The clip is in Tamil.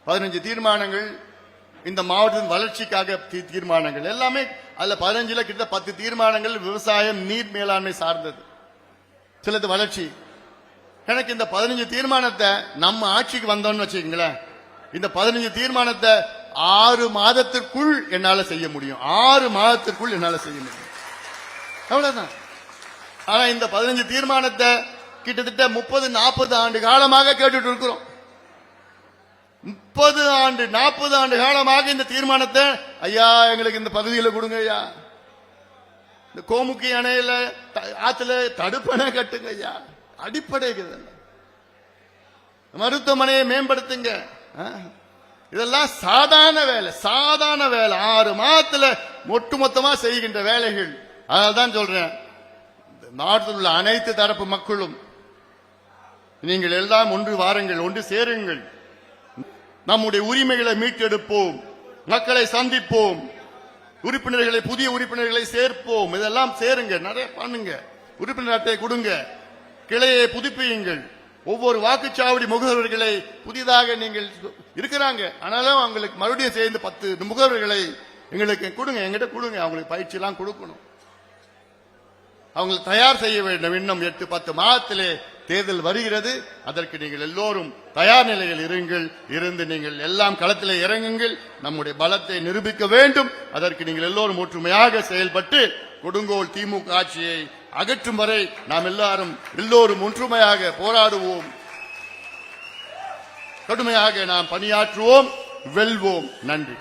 15 தீர்மானங்கள் இந்த மாவட்டத்தின் வளர்ச்சிக்காக தீர்மானங்கள் எல்லாமே. அதுல 15ல கிட்ட 10 தீர்மானங்கள் விவசாயம் நீர் மேலாண்மை சார்ந்தது, சிலது வளர்ச்சி. எனக்கு இந்த 15 தீர்மானத்தை நம்ம ஆட்சிக்கு வந்தோம்னு வச்சுக்கீங்களேன், இந்த 15 தீர்மானத்தை 6 மாதத்திற்குள் என்னால செய்ய முடியும். 6 மாதத்திற்குள் என்னால செய்ய முடியும், அவ்வளவுதான். ஆனா இந்த 15 தீர்மானத்தை கிட்டத்தட்ட 30-40 ஆண்டு காலமாக கேட்டுட்டு இருக்கிறோம். 30-40 ஆண்டு காலமாக இந்த தீர்மானத்தை, ஐயா எங்களுக்கு இந்த பகுதியில் கொடுங்க ஐயா, இந்த கோமுக்கி அணையில ஆத்துல தடுப்பணை கட்டுங்க ஐயா, அடிப்படை மருத்துவமனையை மேம்படுத்துங்க. இதெல்லாம் சாதாரண வேலை, சாதாரண வேலை. 6 மாதத்துல ஒட்டுமொத்தமா செய்கின்ற வேலைகள். அதனால்தான் சொல்றேன், நாட்டில் உள்ள அனைத்து தரப்பு மக்களும் நீங்கள் எல்லாம் ஒன்று வாருங்கள், ஒன்று சேருங்கள். நம்முடைய உரிமைகளை மீட்டெடுப்போம், மக்களை சந்திப்போம், உறுப்பினர்களை புதிய உறுப்பினர்களை சேர்ப்போம். இதெல்லாம் சேருங்க, நிறைய பண்ணுங்க, உறுப்பினர் அட்டை கொடுங்க, கிளையை புதுப்பியுங்கள். ஒவ்வொரு வாக்குச்சாவடி முகவர்களை புதிதாக நீங்கள் இருக்கிறாங்க, ஆனாலும் அவங்களுக்கு மறுபடியும் சேர்ந்து 10 முகவர்களை எங்களுக்கு கொடுங்க, எங்கிட்ட கொடுங்க. அவங்களுக்கு பயிற்சி எல்லாம் கொடுக்கணும், அவங்களை தயார் செய்ய வேண்டும். இன்னும் 8-10 மாதத்திலே தேர்தல் வருகிறது. அதற்கு நீங்கள் எல்லோரும் தயார் நிலையில் இருங்கள். இருந்து நீங்கள் எல்லாம் களத்திலே இறங்குங்கள். நம்முடைய பலத்தை நிரூபிக்க வேண்டும். அதற்கு நீங்கள் எல்லோரும் ஒற்றுமையாக செயல்பட்டு கொடுங்கோல் திமுக ஆட்சியை அகற்றும் வரை நாம் எல்லோரும் ஒற்றுமையாக போராடுவோம், கடுமையாக நாம் பணியாற்றுவோம், வெல்வோம். நன்றி.